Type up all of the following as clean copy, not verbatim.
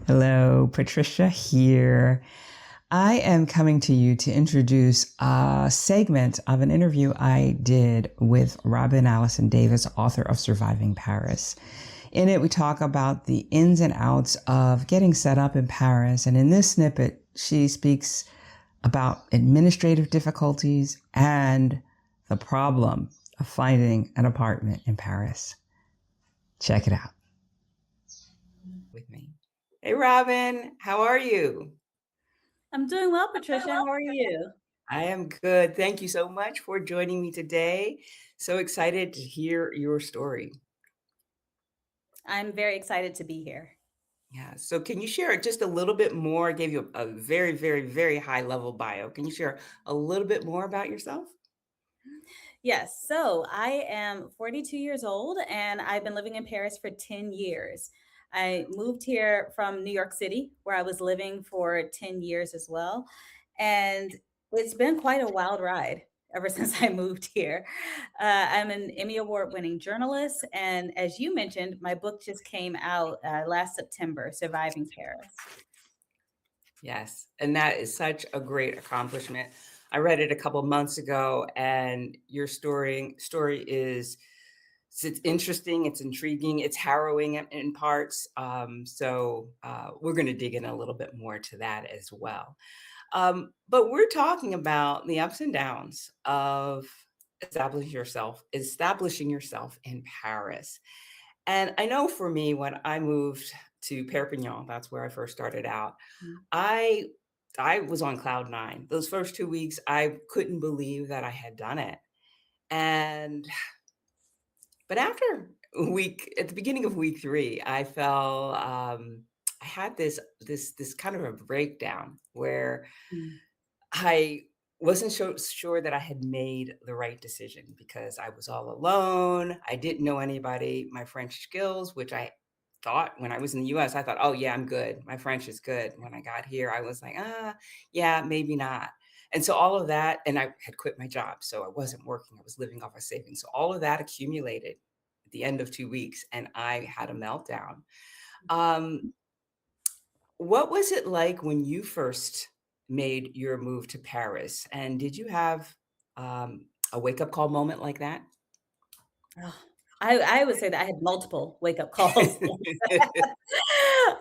Hello, Patricia here. I am coming to you to introduce a segment of an interview I did with Robin Allison Davis, author of Surviving Paris. In it, we talk about the ins and outs of getting set up in Paris. And in this snippet, she speaks about administrative difficulties and the problem of finding an apartment in Paris. Check it out with me. Hey, Robin, how are you? I'm doing well, Patricia. How are you? I am good. Thank you so much for joining me today. So excited to hear your story. I'm very excited to be here. Yeah. So, can you share just a little bit more? I gave you a very, very, very high level bio. Can you share a little bit more about yourself? Yes, so I am 42 years old and I've been living in Paris for 10 years. I moved here from New York City, where I was living for 10 years as well. And it's been quite a wild ride ever since I moved here. I'm an Emmy Award winning journalist. And as you mentioned, my book just came out last September, Surviving Paris. Yes. And that is such a great accomplishment. I read it a couple months ago, and your story is it's interesting, it's intriguing, it's harrowing in parts. We're going to dig in a little bit more to that as well. But we're talking about the ups and downs of establishing yourself in Paris. And I know for me, when I moved to Perpignan, that's where I first started out. I I was on cloud nine. Those first 2 weeks, I couldn't believe that I had done it. And but after at the beginning of week three, I had this kind of a breakdown where Mm. I wasn't sure that I had made the right decision because I was all alone. I didn't know anybody. My French skills, which I thought when I was in the US, I thought, oh, yeah, I'm good. My French is good. When I got here, I was like, yeah, maybe not. And so all of that, and I had quit my job. So I wasn't working, I was living off of savings. So all of that accumulated at the end of 2 weeks, and I had a meltdown. Um, what was it like when you first made your move to Paris? And did you have a wake up call moment like that? Oh, I would say that I had multiple wake up calls.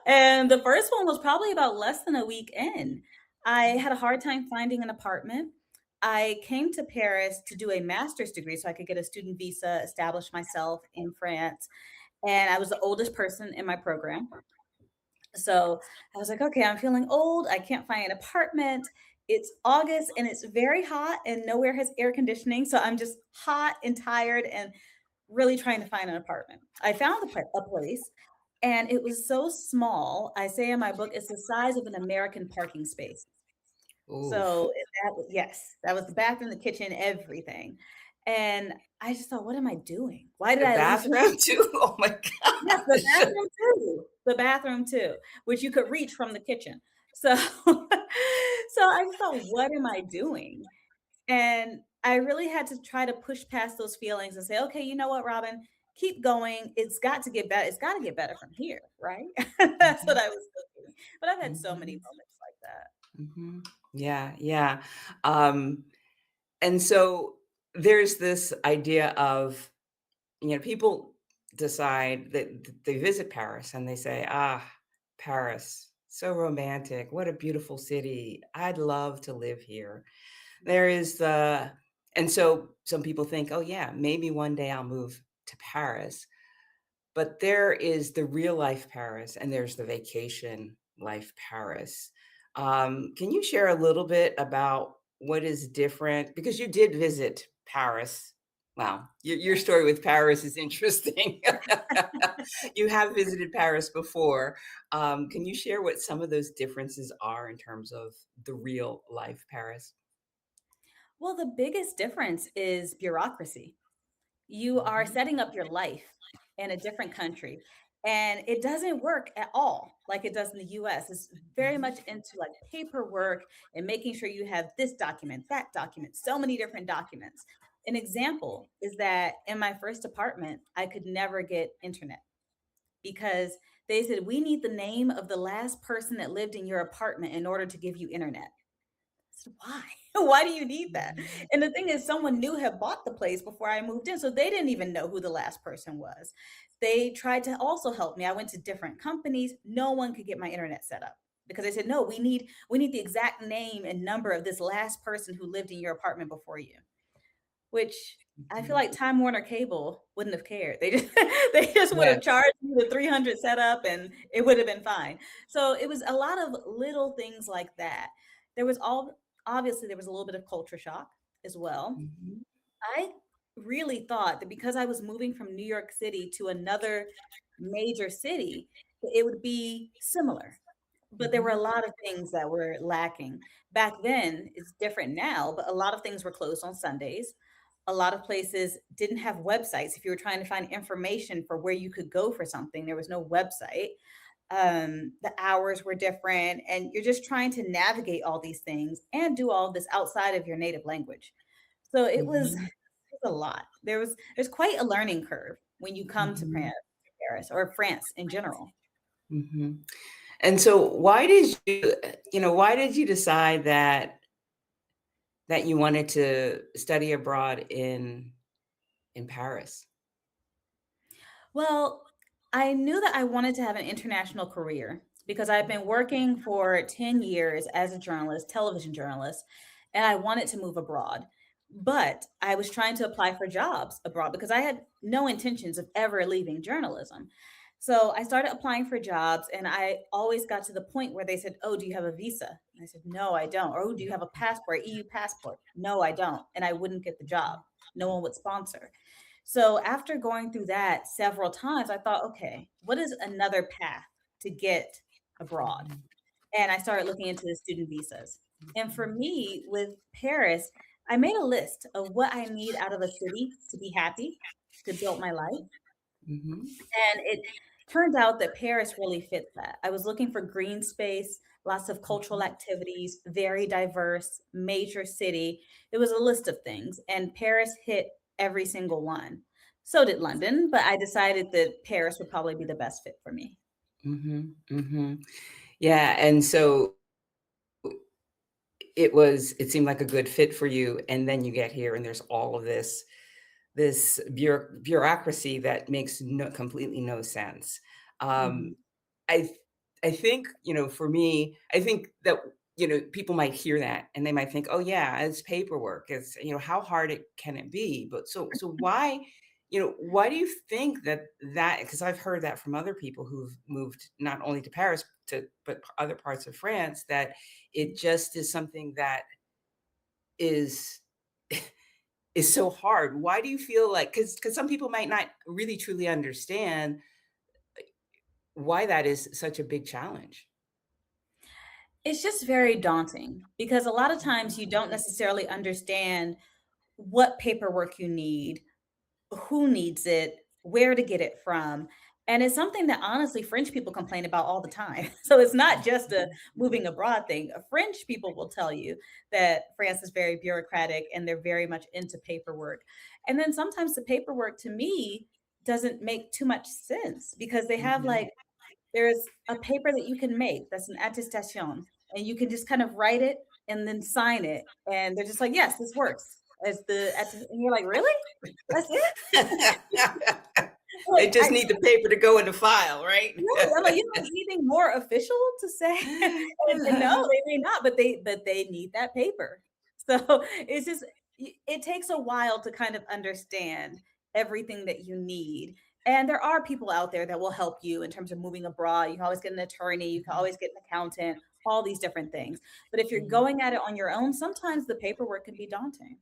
And the first one was probably about less than a week in. I had a hard time finding an apartment. I came to Paris to do a master's degree so I could get a student visa, establish myself in France. And I was the oldest person in my program. So I was like, okay, I'm feeling old. I can't find an apartment. It's August and it's very hot and nowhere has air conditioning. So I'm just hot and tired and really trying to find an apartment. I found a place and it was so small. I say in my book, it's the size of an American parking space. Oof. So yes, that was the bathroom, the kitchen, everything. And I just thought, what am I doing? Why did The I leave such a bathroom too? Oh my Yes, gosh. the bathroom too, which you could reach from the kitchen. So so I just thought, "What am I doing?" And I really had to try to push past those feelings and say, "Okay, you know what, Robin? Keep going. It's got to get better. It's gotta get better from here, right?" That's what Mhm, I was thinking. But I've had so many mhm, moments like that. mhm. Yeah, yeah. Um, and so there's this idea of, people decide that they visit Paris and they say, Paris, so romantic. What a beautiful city. I'd love to live here. There is the, and so some people think, oh, yeah, maybe one day I'll move to Paris. But there is the real life Paris and there's the vacation life Paris. Can you share a little bit about what is different? Because you did visit Paris. Wow, your story with Paris is interesting. You have visited Paris before. Can you share what some of those differences are in terms of the real life Paris? Well, the biggest difference is bureaucracy. You are Mhm, setting up your life in a different country, and it doesn't work at all like it does in the US. It's very mhm, much into like paperwork and making sure you have this document, that document, so many different documents. An example is that in my first apartment, I could never get internet because They said, "We need the name of the last person that lived in your apartment in order to give you internet." I said, "Why? Why do you need that?" Mhm. And the thing is, someone new had bought the place before I moved in, so they didn't even know who the last person was. They tried to also help me. I went to different companies. No one could get my internet set up because they said, "No, we need the exact name and number of this last person who lived in your apartment before you." Which I feel Mhm. like Time Warner Cable wouldn't have cared. They just they just would Yeah. have charged me the 300 setup and it would have been fine. So it was a lot of little things like that. There was all Obviously there was a little bit of culture shock as well. Mhm. I really thought that because I was moving from New York City to another major city, that it would be similar. But there were a Mhm. lot of things that were lacking. Back then, it's different now, but a lot of things were closed on Sundays. A lot of places didn't have websites. If you were trying to find information for where you could go for something, there was no website. The hours were different, and you're just trying to navigate all these things and do all this outside of your native language. So Mhm. it was a lot. There's quite a learning curve when you come to Mhm. Paris or France in general. Mhm. And so why did you decide that you wanted to study abroad in Paris? Well, I knew that I wanted to have an international career because I've been working for 10 years as a journalist, television journalist, and I wanted to move abroad. But I was trying to apply for jobs abroad because I had no intentions of ever leaving journalism. So I started applying for jobs, and I always got to the point where they said, "Oh, do you have a visa?" And I said, "No, I don't." Or, "Oh, do you have a passport, EU passport?" "No, I don't." And I wouldn't get the job. No one would sponsor. So after going through that several times, I thought, okay, what is another path to get abroad? Mhm. And I started looking into the student visas. And for Mhm. me, with Paris, I made a list of what I need out of a city to be happy, to build my life. Mhm. And it turned out that Paris really fits that. I was looking for green space, lots of cultural Mhm. activities, very diverse, major city. It was a list of things, and Paris hit every single one. So did London, but I decided that Paris would probably be the best fit for me. Mhm. Mhm. Yeah, and so it seemed like a good fit for you, and then you get here and there's all of this bureaucracy that makes completely no sense. Mhm. Um, I th I think, for me, I think that, people might hear that and they might think, "Oh, yeah, it's paperwork. How hard can it be?" But so why do you think that? Because I've heard that from other people who've moved not only to Paris but other parts of France, that it just is something that is is so hard. Why do you feel like, because some people might not really truly understand why that is such a big challenge? It's just very daunting because a lot of times you don't necessarily understand what paperwork you need, who needs it, where to get it from. And it's something that honestly French people complain about all the time. So it's not just a Mhm. moving abroad thing. French people will tell you that France is very bureaucratic and they're very much into paperwork. And then sometimes the paperwork to me doesn't make too much sense because they have Mhm. like there's a paper that you can make that's an attestation, and you can just kind of write it and then sign it. And they're just like, yes, this works. And you're like, really? That's it? They Like, just need the paper to go in the file, right? really? I'm like, "You don't need anything more official to say?" And no, they may not, but they need that paper. So, it's just it takes a while to kind of understand everything that you need, and there are people out there that will help you in terms of moving abroad. You can always get an attorney, you can Mhm. always get an accountant, all these different things. But if you're Mhm. going at it on your own, sometimes the paperwork can be daunting.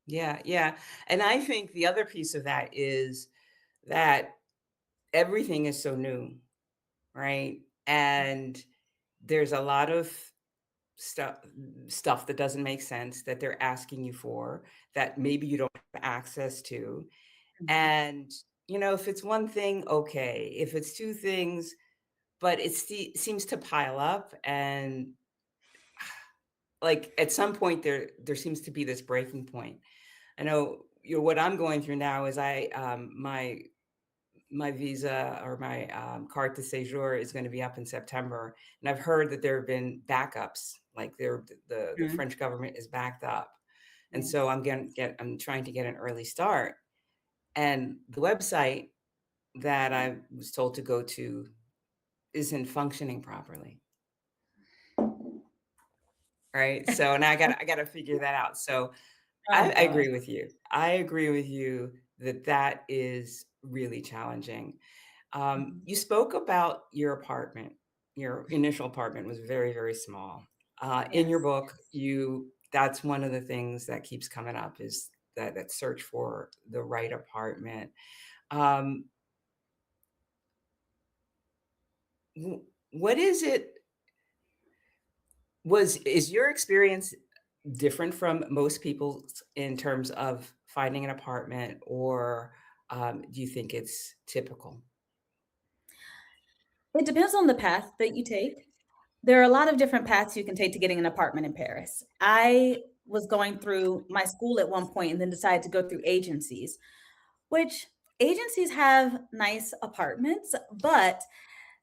Yeah, yeah, and I think the other piece of that is that everything is so new, right? And there's a lot of stuff stuff that doesn't make sense that they're asking you for, that maybe you don't have access to. Mhm. And, if it's one thing, okay. If it's two things, but seems to pile up, and like at some point there seems to be this breaking point. I know, what I'm going through now is my visa or my carte de séjour is going to be up in September, and I've heard that there have been backups, like the Mhm. French government is backed up, and so Yes. I'm trying to get an early start, and the website that I was told to go to isn't functioning properly. Right. So now I gotta figure that out. So Oh I gosh. agree with you. I agree with you that that is really challenging. Mhm. You spoke about your apartment. Your initial apartment was very, very small. In your Yes. book, you that's one of the things that keeps coming up is that search for the right apartment. Um, what is it? Is your experience different from most people's in terms of finding an apartment, or do you think it's typical? It depends on the path that you take. There are a lot of different paths you can take to getting an apartment in Paris. I was going through my school at one point and then decided to go through agencies, which agencies have nice apartments, but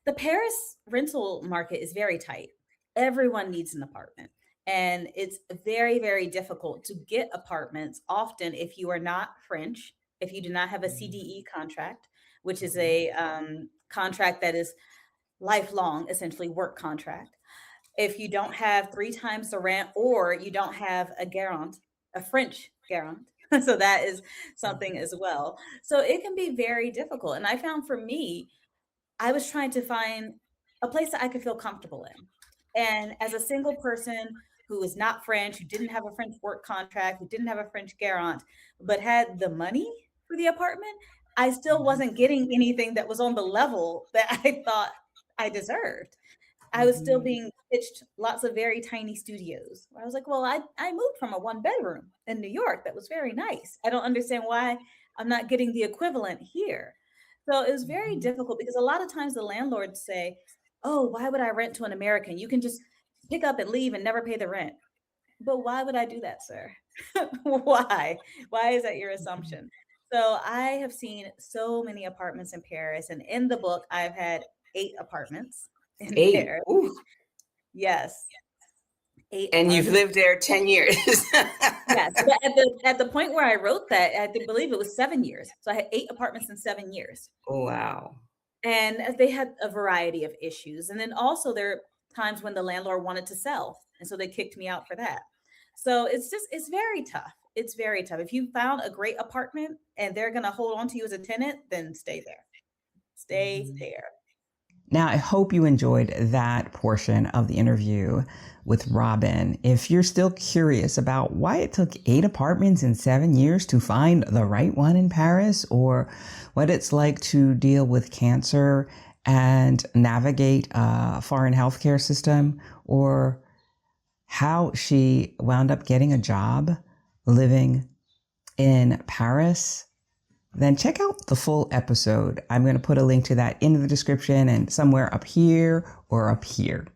the Paris rental market is very tight. Everyone needs an apartment. And it's very, very difficult to get apartments often if you are not French, if you do not have a Mhm, CDE contract, which is mhm, a contract that is lifelong, essentially work contract. If you don't have 3 times the rent or you don't have a garant, a French garant. So that is something mhm, as well. So it can be very difficult. And I found for me, I was trying to find a place that I could feel comfortable in. And as a single person who is not French, who didn't have a French work contract, who didn't have a French garant, but had the money for the apartment, I still mhm, wasn't getting anything that was on the level that I thought I deserved. I was still mhm, being pitched lots of very tiny studios. Where I was like, "Well, I moved from a one-bedroom in New York that was very nice. I don't understand why I'm not getting the equivalent here." So, it was very mhm, difficult because a lot of times the landlords say, "Oh, why would I rent to an American? You can just pick up and leave and never pay the rent." But why would I do that, sir? Why? Why is that your mhm. assumption? So, I have seen so many apartments in Paris, and in the book, I've had 8 apartments in 8. Paris. Ooh, Yes, 8 and you've apartments. lived there 10 years. Yes, but at the point where I wrote that, I did believe it was 7 years. So I had 8 apartments in 7 years, Wow. and they had a variety of issues, and then also there are times when the landlord wanted to sell, and so they kicked me out for that. So it's very tough. It's very tough. If you found a great apartment and they're gonna hold on to you as a tenant, then stay there. Stay Mhm. there. Now, I hope you enjoyed that portion of the interview with Robin. If you're still curious about why it took 8 apartments in 7 years to find the right one in Paris, or what it's like to deal with cancer and navigate a foreign healthcare system, or how she wound up getting a job living in Paris, then check out the full episode. I'm going to put a link to that in the description and somewhere up here or up here.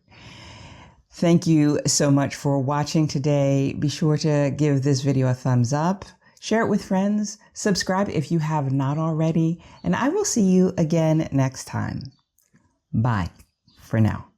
Thank you so much for watching today. Be sure to give this video a thumbs up, share it with friends, subscribe if you have not already, and I will see you again next time. Bye for now.